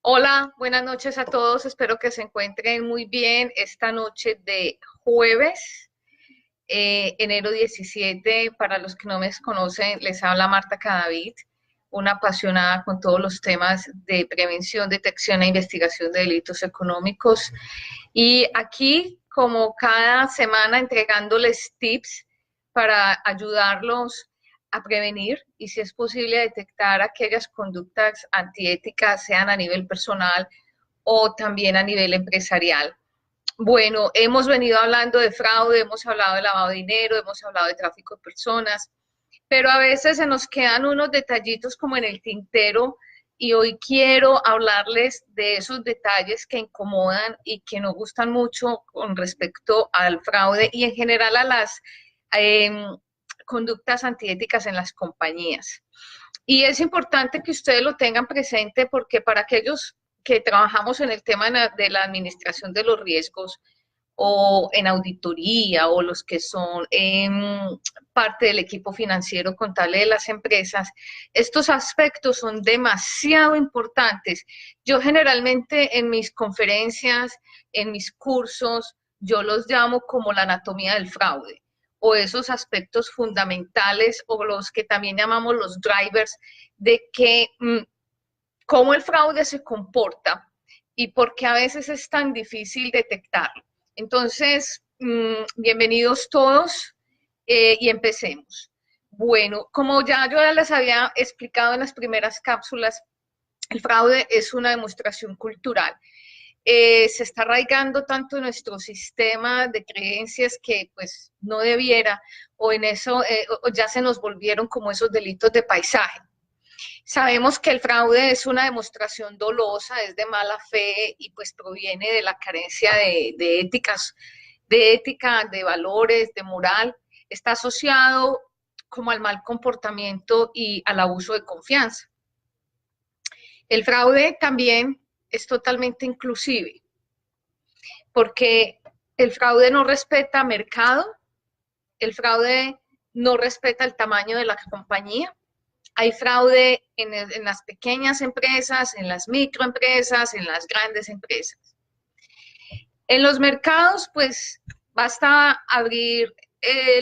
Hola, buenas noches a todos. Espero que se encuentren muy bien esta noche de jueves, enero 17. Para los que no me conocen, les habla Marta Cadavid, una apasionada con todos los temas de prevención, detección e investigación de delitos económicos. Y aquí, como cada semana, entregándoles tips para ayudarlos a prevenir y, si es posible, a detectar aquellas conductas antiéticas, sean a nivel personal o también a nivel empresarial. Bueno, hemos venido hablando de fraude, hemos hablado de lavado de dinero, hemos hablado de tráfico de personas, pero a veces se nos quedan unos detallitos como en el tintero y hoy quiero hablarles de esos detalles que incomodan y que nos gustan mucho con respecto al fraude y en general a las eh, conductas antiéticas en las compañías. Y es importante que ustedes lo tengan presente porque para aquellos que trabajamos en el tema de la administración de los riesgos o en auditoría o los que son parte del equipo financiero contable de las empresas, estos aspectos son demasiado importantes. Yo generalmente en mis conferencias, en mis cursos, yo los llamo como la anatomía del fraude o esos aspectos fundamentales o los que también llamamos los drivers de que cómo el fraude se comporta y por qué a veces es tan difícil detectarlo. Entonces, bienvenidos todos y empecemos. Bueno, como ya yo les había explicado en las primeras cápsulas, el fraude es una demostración cultural. Se está arraigando tanto en nuestro sistema de creencias que pues no debiera, o en eso o ya se nos volvieron como esos delitos de paisaje. Sabemos que el fraude es una demostración dolosa, es de mala fe y pues proviene de la carencia de éticas, de ética, de valores, de moral. Está asociado como al mal comportamiento y al abuso de confianza. El fraude también es totalmente inclusive, porque el fraude no respeta mercado, el fraude no respeta el tamaño de la compañía. Hay fraude en las pequeñas empresas, en las microempresas, en las grandes empresas. En los mercados, pues basta abrir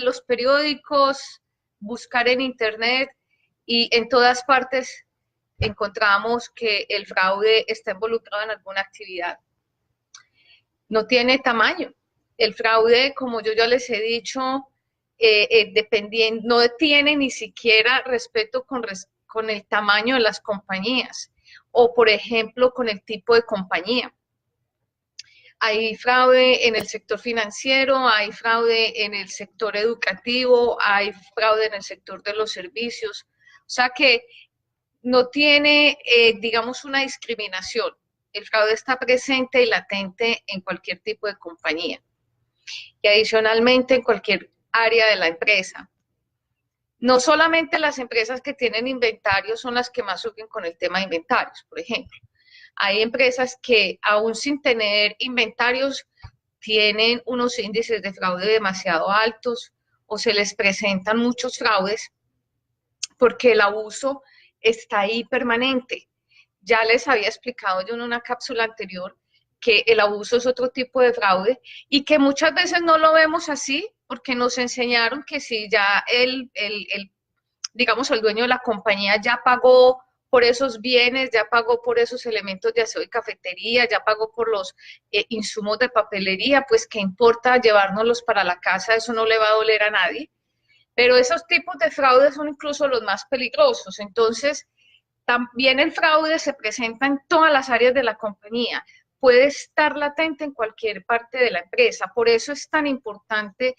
los periódicos, buscar en Internet y en todas partes encontramos que el fraude está involucrado en alguna actividad. No tiene tamaño. El fraude, como yo ya les he dicho, dependiendo, no tiene ni siquiera respeto con el tamaño de las compañías o, por ejemplo, con el tipo de compañía. Hay fraude en el sector financiero, hay fraude en el sector educativo, hay fraude en el sector de los servicios. O sea que no tiene, digamos, una discriminación. El fraude está presente y latente en cualquier tipo de compañía y adicionalmente en cualquier área de la empresa. No solamente las empresas que tienen inventarios son las que más sufren con el tema de inventarios, por ejemplo. Hay empresas que aún sin tener inventarios tienen unos índices de fraude demasiado altos o se les presentan muchos fraudes porque el abuso está ahí permanente. Ya les había explicado yo en una cápsula anterior que el abuso es otro tipo de fraude y que muchas veces no lo vemos así porque nos enseñaron que si ya digamos, el dueño de la compañía ya pagó por esos bienes, ya pagó por esos elementos de aseo y cafetería, ya pagó por los insumos de papelería, pues qué importa llevárnoslos para la casa, eso no le va a doler a nadie. Pero esos tipos de fraude son incluso los más peligrosos. Entonces, también el fraude se presenta en todas las áreas de la compañía. Puede estar latente en cualquier parte de la empresa. Por eso es tan importante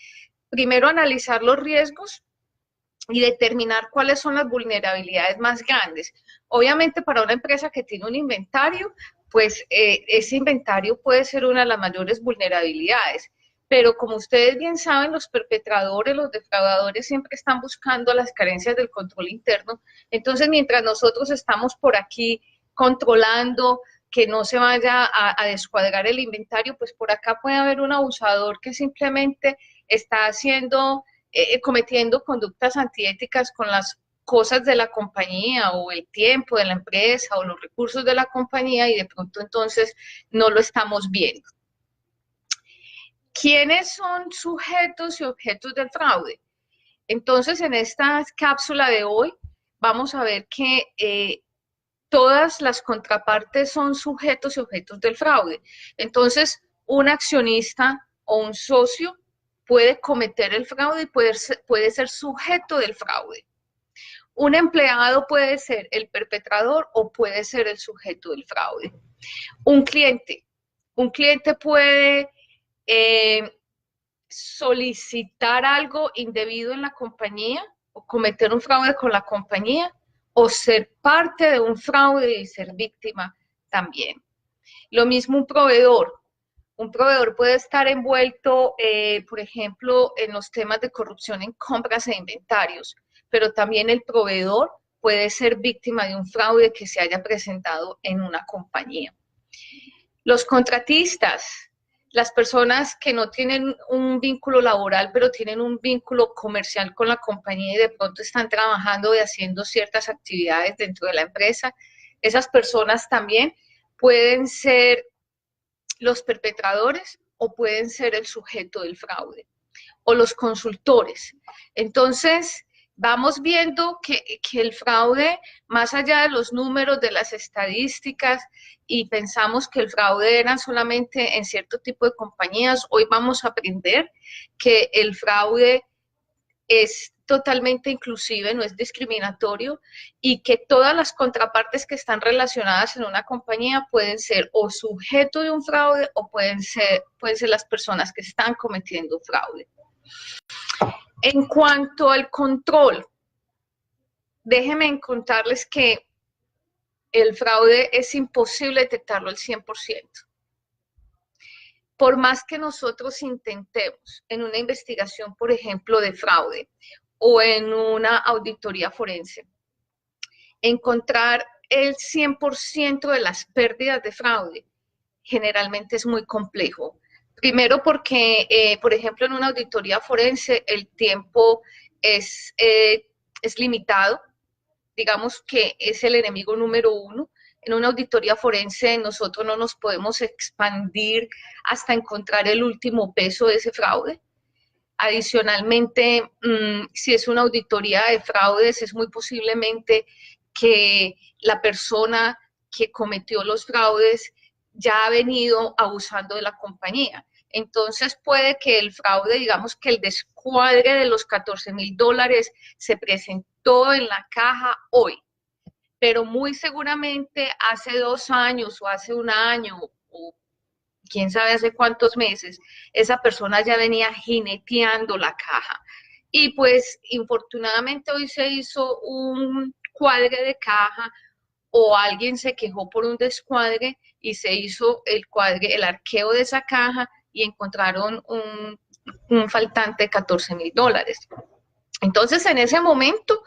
primero analizar los riesgos y determinar cuáles son las vulnerabilidades más grandes. Obviamente para una empresa que tiene un inventario, pues ese inventario puede ser una de las mayores vulnerabilidades. Pero como ustedes bien saben, los perpetradores, los defraudadores siempre están buscando las carencias del control interno. Entonces, mientras nosotros estamos por aquí controlando que no se vaya a descuadrar el inventario, pues por acá puede haber un abusador que simplemente está haciendo cometiendo conductas antiéticas con las cosas de la compañía o el tiempo de la empresa o los recursos de la compañía y de pronto entonces no lo estamos viendo. ¿Quiénes son sujetos y objetos del fraude? Entonces, en esta cápsula de hoy vamos a ver que todas las contrapartes son sujetos y objetos del fraude. Entonces, un accionista o un socio puede cometer el fraude y puede ser sujeto del fraude. Un empleado puede ser el perpetrador o puede ser el sujeto del fraude. Un cliente puede solicitar algo indebido en la compañía o cometer un fraude con la compañía o ser parte de un fraude y ser víctima también. Lo mismo un proveedor. Un proveedor puede estar envuelto, por ejemplo, en los temas de corrupción en compras e inventarios, pero también el proveedor puede ser víctima de un fraude que se haya presentado en una compañía. Los contratistas, las personas que no tienen un vínculo laboral, pero tienen un vínculo comercial con la compañía y de pronto están trabajando y haciendo ciertas actividades dentro de la empresa, esas personas también pueden ser los perpetradores o pueden ser el sujeto del fraude, o los consultores. Entonces, vamos viendo que el fraude, más allá de los números, de las estadísticas, y pensamos que el fraude era solamente en cierto tipo de compañías, hoy vamos a aprender que el fraude es totalmente inclusive, no es discriminatorio, y que todas las contrapartes que están relacionadas en una compañía pueden ser o sujeto de un fraude o pueden ser las personas que están cometiendo fraude. En cuanto al control, déjenme contarles que el fraude es imposible detectarlo al 100%. Por más que nosotros intentemos en una investigación, por ejemplo, de fraude o en una auditoría forense, encontrar el 100% de las pérdidas de fraude generalmente es muy complejo. Primero porque, por ejemplo, en una auditoría forense el tiempo es limitado, digamos que es el enemigo número uno. En una auditoría forense nosotros no nos podemos expandir hasta encontrar el último peso de ese fraude. Adicionalmente, si es una auditoría de fraudes, es muy posiblemente que la persona que cometió los fraudes ya ha venido abusando de la compañía. Entonces puede que el fraude, digamos que el descuadre de los $14,000 se presentó en la caja hoy, pero muy seguramente hace 2 años o hace 1 año o quién sabe hace cuántos meses, esa persona ya venía jineteando la caja. Y pues infortunadamente hoy se hizo un cuadre de caja o alguien se quejó por un descuadre y se hizo el cuadre, el arqueo de esa caja y encontraron un faltante de $14,000. Entonces en ese momento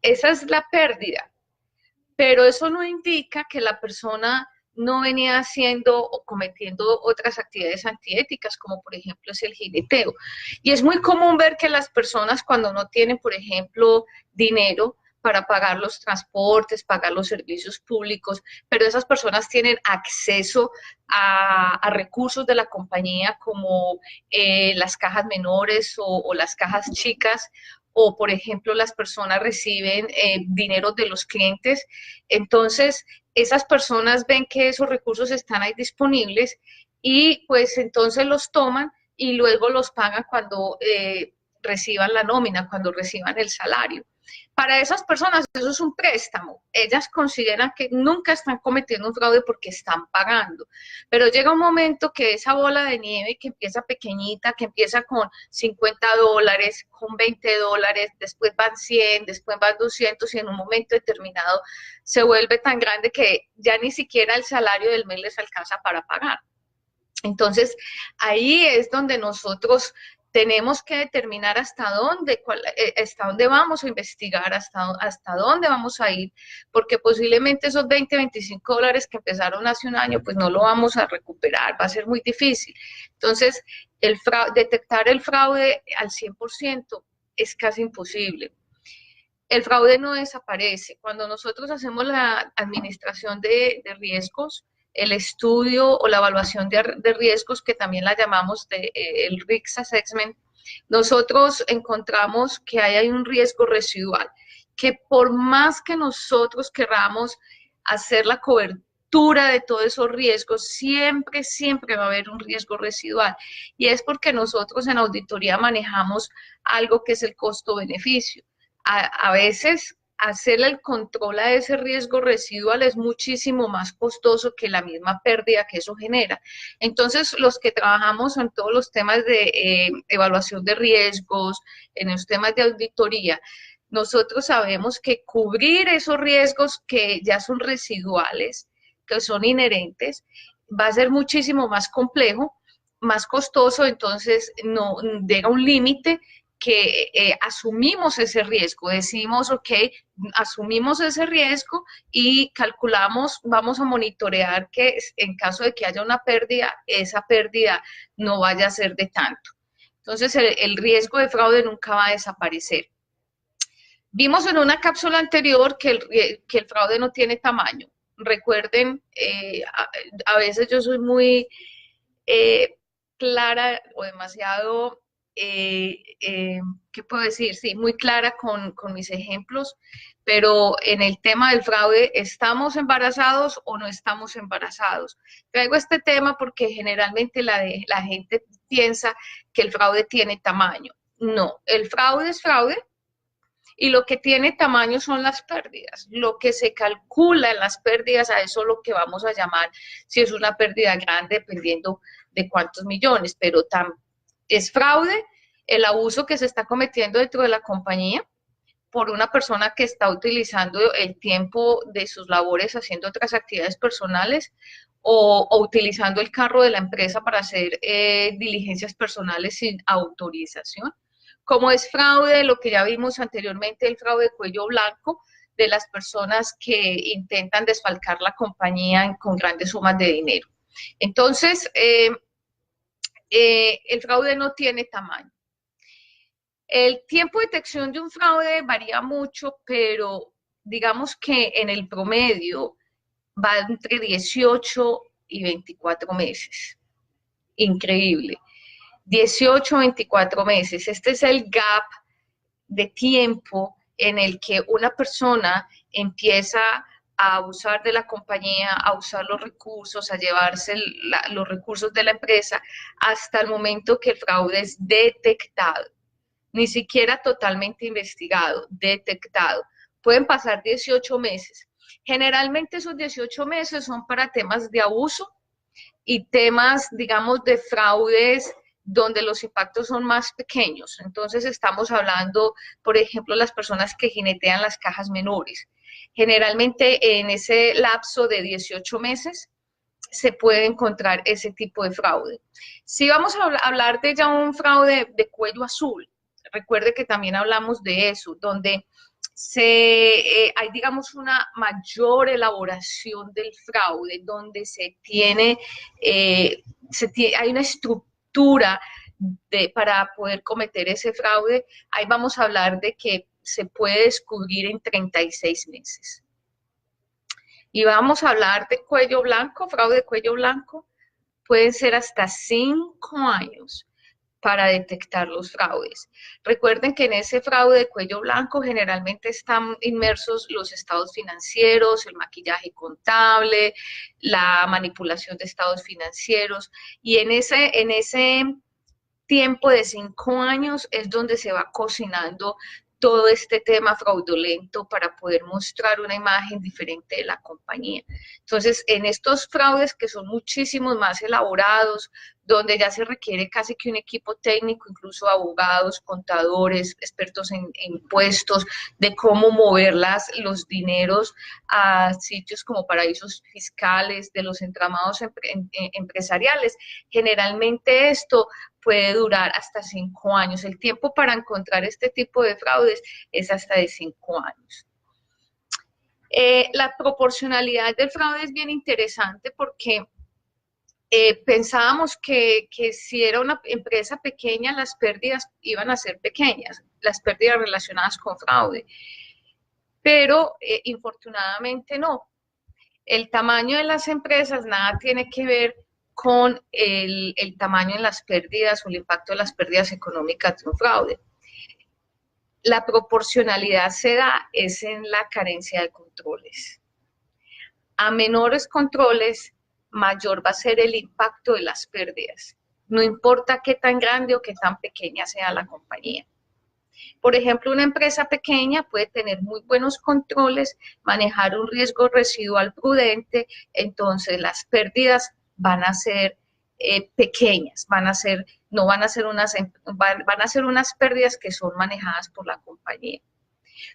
esa es la pérdida, pero eso no indica que la persona no venía haciendo o cometiendo otras actividades antiéticas, como por ejemplo es el jineteo. Y es muy común ver que las personas cuando no tienen, por ejemplo, dinero para pagar los transportes, pagar los servicios públicos, pero esas personas tienen acceso a recursos de la compañía como las cajas menores o las cajas chicas, o por ejemplo las personas reciben dinero de los clientes. Entonces esas personas ven que esos recursos están ahí disponibles y pues entonces los toman y luego los pagan cuando reciban la nómina, cuando reciban el salario. Para esas personas eso es un préstamo. Ellas consideran que nunca están cometiendo un fraude porque están pagando. Pero llega un momento que esa bola de nieve que empieza pequeñita, que empieza con $50, con $20, después van 100, después van 200 y en un momento determinado se vuelve tan grande que ya ni siquiera el salario del mes les alcanza para pagar. Entonces, ahí es donde nosotros tenemos que determinar hasta dónde vamos a investigar, hasta dónde vamos a ir, porque posiblemente esos $20, $25 que empezaron hace 1 año, pues no lo vamos a recuperar, va a ser muy difícil. Entonces, detectar el fraude al 100% es casi imposible. El fraude no desaparece. Cuando nosotros hacemos la administración de riesgos, el estudio o la evaluación de riesgos, que también la llamamos el Risk Assessment, nosotros encontramos que hay un riesgo residual, que por más que nosotros queramos hacer la cobertura de todos esos riesgos, siempre, siempre va a haber un riesgo residual. Y es porque nosotros en auditoría manejamos algo que es el costo-beneficio. A veces hacerle el control a ese riesgo residual es muchísimo más costoso que la misma pérdida que eso genera. Entonces, los que trabajamos en todos los temas de evaluación de riesgos, en los temas de auditoría, nosotros sabemos que cubrir esos riesgos que ya son residuales, que son inherentes, va a ser muchísimo más complejo, más costoso, entonces no llega un límite que asumimos ese riesgo, decimos, ok, asumimos ese riesgo y calculamos, vamos a monitorear que en caso de que haya una pérdida, esa pérdida no vaya a ser de tanto. Entonces, el riesgo de fraude nunca va a desaparecer. Vimos en una cápsula anterior que el fraude no tiene tamaño. Recuerden, a veces yo soy muy clara o demasiado, ¿qué puedo decir? Sí, muy clara con mis ejemplos, pero en el tema del fraude, ¿estamos embarazados o no estamos embarazados? Traigo este tema porque generalmente la gente piensa que el fraude tiene tamaño. No, el fraude es fraude, y lo que tiene tamaño son las pérdidas. Lo que se calcula en las pérdidas, a eso es lo que vamos a llamar, si es una pérdida grande, dependiendo de cuántos millones, pero es fraude el abuso que se está cometiendo dentro de la compañía por una persona que está utilizando el tiempo de sus labores haciendo otras actividades personales o utilizando el carro de la empresa para hacer diligencias personales sin autorización. Como es fraude, lo que ya vimos anteriormente, el fraude de cuello blanco, de las personas que intentan desfalcar la compañía con grandes sumas de dinero. Entonces, el fraude no tiene tamaño. El tiempo de detección de un fraude varía mucho, pero digamos que en el promedio va entre 18 y 24 meses. Increíble. 18 a 24 meses. Este es el gap de tiempo en el que una persona empieza a abusar de la compañía, a usar los recursos, a llevarse los recursos de la empresa, hasta el momento que el fraude es detectado. Ni siquiera totalmente investigado, detectado. Pueden pasar 18 meses. Generalmente esos 18 meses son para temas de abuso y temas, digamos, de fraudes donde los impactos son más pequeños. Entonces estamos hablando, por ejemplo, las personas que jinetean las cajas menores. Generalmente en ese lapso de 18 meses se puede encontrar ese tipo de fraude. Si vamos a hablar de ya un fraude de cuello azul, recuerde que también hablamos de eso, donde hay, digamos, una mayor elaboración del fraude, donde hay una estructura para poder cometer ese fraude. Ahí vamos a hablar de que se puede descubrir en 36 meses. Y vamos a hablar de cuello blanco, fraude de cuello blanco, pueden ser hasta 5 años para detectar los fraudes. Recuerden que en ese fraude de cuello blanco generalmente están inmersos los estados financieros, el maquillaje contable, la manipulación de estados financieros, y en ese tiempo de 5 años es donde se va cocinando todo este tema fraudulento para poder mostrar una imagen diferente de la compañía. Entonces, en estos fraudes que son muchísimos más elaborados, donde ya se requiere casi que un equipo técnico, incluso abogados, contadores, expertos en impuestos, de cómo mover los dineros a sitios como paraísos fiscales, de los entramados empresariales. Generalmente esto puede durar hasta 5 años. El tiempo para encontrar este tipo de fraudes es hasta de 5 años. La proporcionalidad del fraude es bien interesante porque pensábamos que si era una empresa pequeña, las pérdidas iban a ser pequeñas, las pérdidas relacionadas con fraude. pero infortunadamente no. El tamaño de las empresas nada tiene que ver con el tamaño en las pérdidas o el impacto de las pérdidas económicas de un fraude. La proporcionalidad se da es en la carencia de controles. A menores controles, mayor va a ser el impacto de las pérdidas. No importa qué tan grande o qué tan pequeña sea la compañía. Por ejemplo, una empresa pequeña puede tener muy buenos controles, manejar un riesgo residual prudente, entonces las pérdidas van a ser pequeñas, no van a ser van a ser unas pérdidas que son manejadas por la compañía.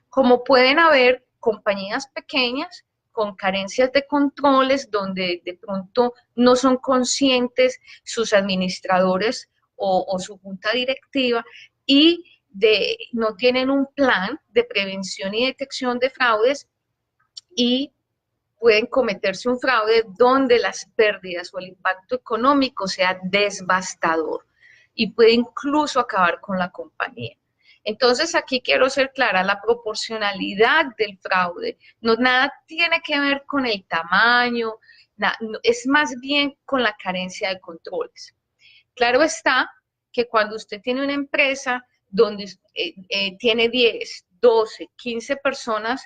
Como pueden haber compañías pequeñas con carencias de controles donde de pronto no son conscientes sus administradores o su junta directiva y no tienen un plan de prevención y detección de fraudes y pueden cometerse un fraude donde las pérdidas o el impacto económico sea devastador y puede incluso acabar con la compañía. Entonces aquí quiero ser clara, la proporcionalidad del fraude no nada tiene que ver con el tamaño, es más bien con la carencia de controles. Claro está que cuando usted tiene una empresa donde tiene 10, 12, 15 personas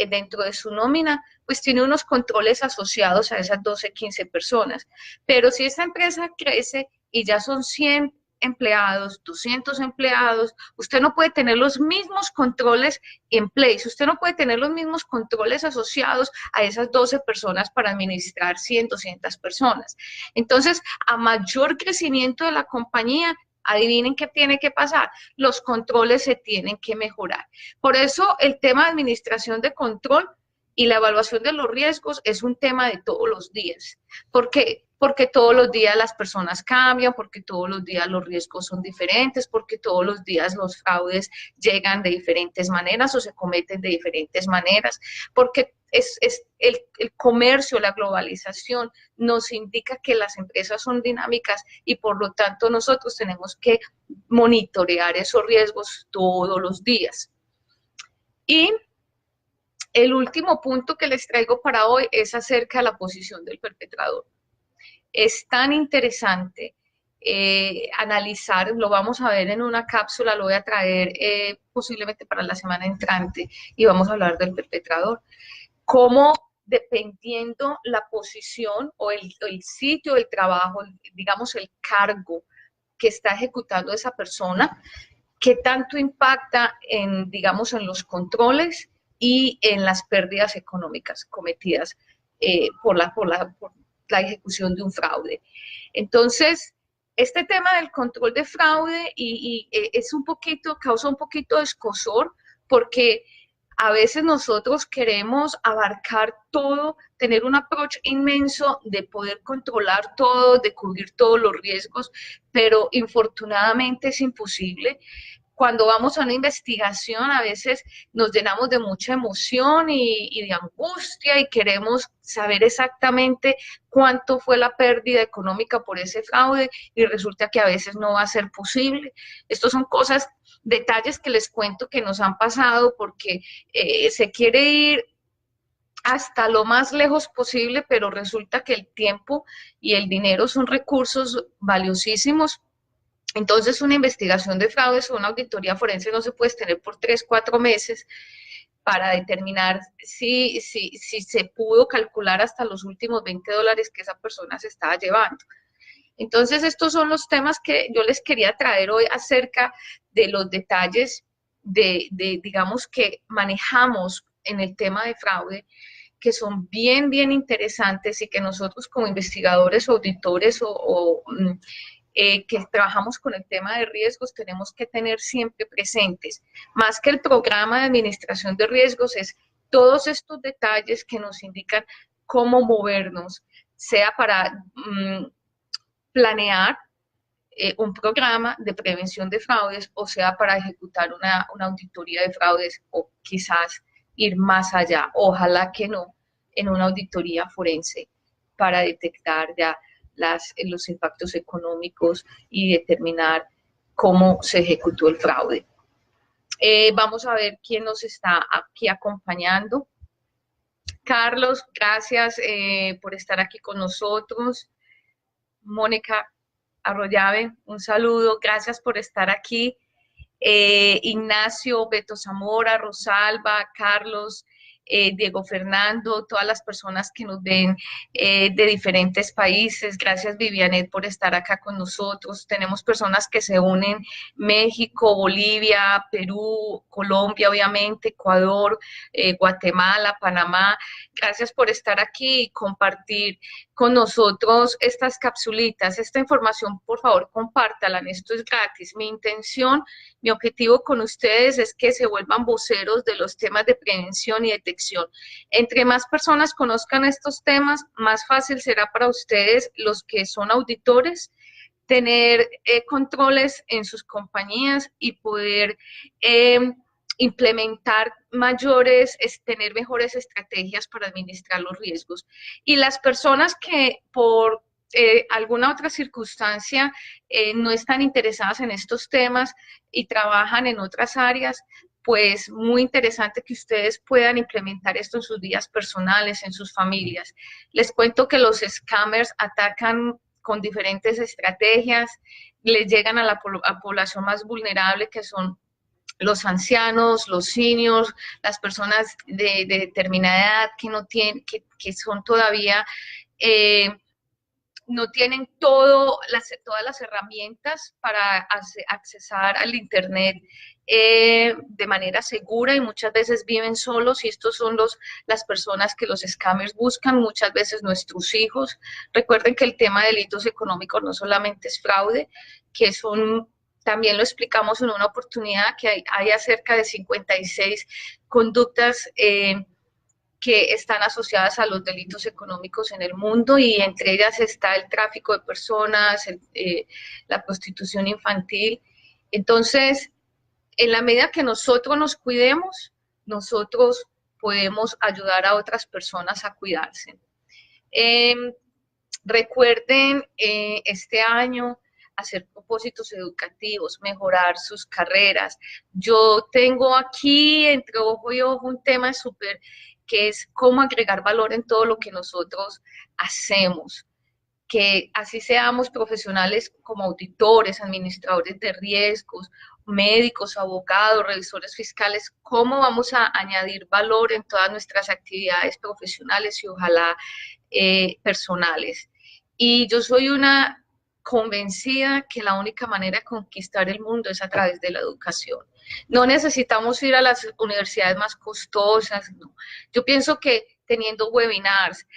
dentro de su nómina, pues tiene unos controles asociados a esas 12, 15 personas. Pero si esa empresa crece y ya son 100 empleados, 200 empleados, usted no puede tener los mismos controles en place, usted no puede tener los mismos controles asociados a esas 12 personas para administrar 100, 200 personas. Entonces, a mayor crecimiento de la compañía, adivinen qué tiene que pasar, los controles se tienen que mejorar. Por eso el tema de administración de control y la evaluación de los riesgos es un tema de todos los días. ¿Por qué? Porque todos los días las personas cambian, porque todos los días los riesgos son diferentes, porque todos los días los fraudes llegan de diferentes maneras o se cometen de diferentes maneras, porque el comercio, la globalización nos indica que las empresas son dinámicas y por lo tanto nosotros tenemos que monitorear esos riesgos todos los días. Y el último punto que les traigo para hoy es acerca de la posición del perpetrador. Es tan interesante analizar, lo vamos a ver en una cápsula, lo voy a traer posiblemente para la semana entrante y vamos a hablar del perpetrador. Cómo dependiendo la posición o el sitio del trabajo, digamos el cargo que está ejecutando esa persona, qué tanto impacta en, digamos, en los controles y en las pérdidas económicas cometidas por la ejecución de un fraude. Entonces, este tema del control de fraude es un poquito, causa un poquito de escozor porque a veces nosotros queremos abarcar todo, tener un approach inmenso de poder controlar todo, de cubrir todos los riesgos, pero infortunadamente es imposible. Cuando vamos a una investigación a veces nos llenamos de mucha emoción y de angustia y queremos saber exactamente cuánto fue la pérdida económica por ese fraude y resulta que a veces no va a ser posible. Estos son cosas, detalles que les cuento que nos han pasado porque se quiere ir hasta lo más lejos posible, pero resulta que el tiempo y el dinero son recursos valiosísimos. Entonces, una investigación de fraudes o una auditoría forense no se puede tener por 3, 4 meses para determinar si se pudo calcular hasta los últimos $20 que esa persona se estaba llevando. Entonces, estos son los temas que yo les quería traer hoy acerca de los detalles digamos, que manejamos en el tema de fraude, que son bien, bien interesantes y que nosotros como investigadores o auditores que trabajamos con el tema de riesgos tenemos que tener siempre presentes. Más que el programa de administración de riesgos es todos estos detalles que nos indican cómo movernos, sea para planear un programa de prevención de fraudes o sea para ejecutar una auditoría de fraudes o quizás ir más allá, ojalá que no, en una auditoría forense para detectar ya los impactos económicos y determinar cómo se ejecutó el fraude. Vamos a ver quién nos está aquí acompañando. Carlos, gracias por estar aquí con nosotros. Mónica Arroyave, un saludo, gracias por estar aquí. Ignacio, Beto Zamora, Rosalba, Carlos, Diego Fernando, todas las personas que nos ven de diferentes países. Gracias, Vivianet, por estar acá con nosotros. Tenemos personas que se unen, México, Bolivia, Perú, Colombia, obviamente, Ecuador, Guatemala, Panamá. Gracias por estar aquí y compartir con nosotros estas capsulitas. Esta información, por favor, compártala. Esto es gratis. Mi objetivo con ustedes es que se vuelvan voceros de los temas de prevención y detección. Entre más personas conozcan estos temas, más fácil será para ustedes, los que son auditores, tener controles en sus compañías y poder implementar tener mejores estrategias para administrar los riesgos. Y las personas que por alguna otra circunstancia no están interesadas en estos temas y trabajan en otras áreas, pues muy interesante que ustedes puedan implementar esto en sus vidas personales, en sus familias. Les cuento que los scammers atacan con diferentes estrategias, les llegan a la población más vulnerable, que son los ancianos, los seniors, las personas de determinada edad que no tienen, que son todavía no tienen todas las herramientas para accesar al Internet de manera segura y muchas veces viven solos y estos son las personas que los scammers buscan, muchas veces nuestros hijos. Recuerden que el tema de delitos económicos no solamente es fraude, que son, también lo explicamos en una oportunidad, que hay cerca de 56 conductas que están asociadas a los delitos económicos en el mundo y entre ellas está el tráfico de personas, la prostitución infantil. Entonces, en la medida que nosotros nos cuidemos, nosotros podemos ayudar a otras personas a cuidarse. Eh, Recuerden este año hacer propósitos educativos, mejorar sus carreras. Yo tengo aquí entre ojo y ojo un tema súper que es cómo agregar valor en todo lo que nosotros hacemos, que así seamos profesionales como auditores, administradores de riesgos, médicos, abogados, revisores fiscales, cómo vamos a añadir valor en todas nuestras actividades profesionales y ojalá personales. Y yo soy una convencida que la única manera de conquistar el mundo es a través de la educación. No necesitamos ir a las universidades más costosas, no. Yo pienso que teniendo webinars,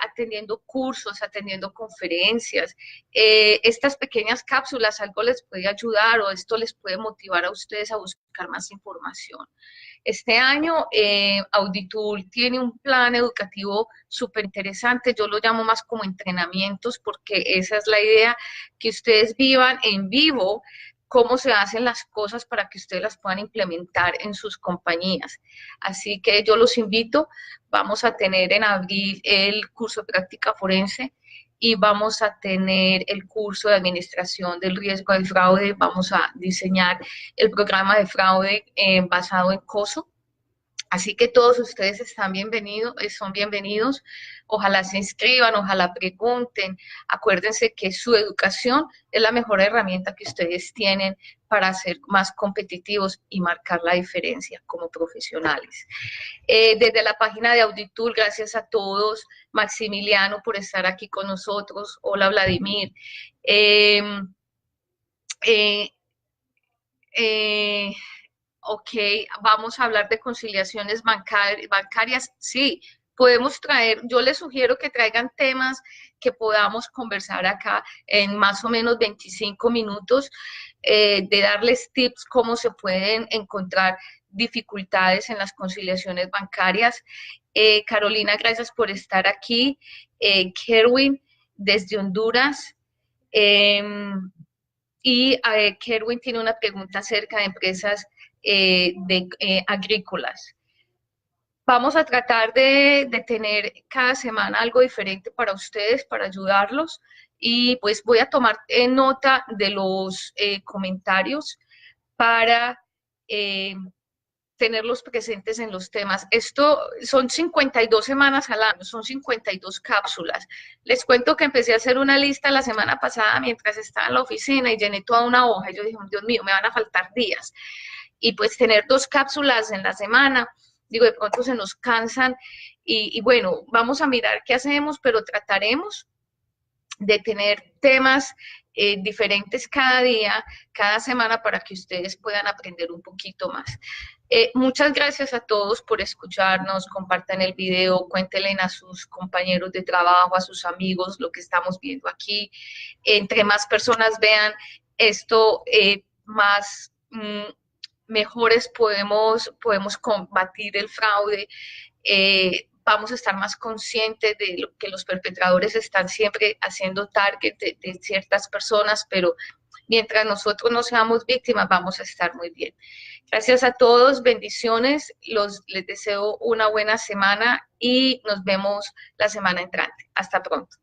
atendiendo cursos, atendiendo conferencias, estas pequeñas cápsulas, algo les puede ayudar o esto les puede motivar a ustedes a buscar más información. Este año Auditool tiene un plan educativo súper interesante, yo lo llamo más como entrenamientos porque esa es la idea, que ustedes vivan en vivo cómo se hacen las cosas para que ustedes las puedan implementar en sus compañías. Así que yo los invito, vamos a tener en abril el curso de práctica forense y vamos a tener el curso de administración del riesgo del fraude, vamos a diseñar el programa de fraude basado en COSO. Así que todos ustedes están bienvenidos, son bienvenidos. Ojalá se inscriban, ojalá pregunten. Acuérdense que su educación es la mejor herramienta que ustedes tienen para ser más competitivos y marcar la diferencia como profesionales. Desde la página de Auditool, gracias a todos. Maximiliano por estar aquí con nosotros. Hola, Vladimir. Ok, vamos a hablar de conciliaciones bancarias. Sí, podemos traer, yo les sugiero que traigan temas que podamos conversar acá en más o menos 25 minutos, de darles tips cómo se pueden encontrar dificultades en las conciliaciones bancarias. Carolina, gracias por estar aquí. Kerwin, desde Honduras. Y Kerwin tiene una pregunta acerca de empresas agrícolas. Vamos a tratar de tener cada semana algo diferente para ustedes, para ayudarlos. Y pues voy a tomar nota de los comentarios para tenerlos presentes en los temas. Esto son 52 semanas al año, son 52 cápsulas. Les cuento que empecé a hacer una lista la semana pasada mientras estaba en la oficina y llené toda una hoja y yo dije, Dios mío, me van a faltar días. Y pues tener 2 cápsulas en la semana, digo, de pronto se nos cansan y bueno, vamos a mirar qué hacemos, pero trataremos de tener temas diferentes cada día, cada semana, para que ustedes puedan aprender un poquito más. Muchas gracias a todos por escucharnos, compartan el video, cuéntenle a sus compañeros de trabajo, a sus amigos, lo que estamos viendo aquí. Entre más personas vean esto, más mejores podemos combatir el fraude. Vamos a estar más conscientes de lo que los perpetradores están siempre haciendo target de ciertas personas, pero mientras nosotros no seamos víctimas, vamos a estar muy bien. Gracias a todos, bendiciones, les deseo una buena semana y nos vemos la semana entrante. Hasta pronto.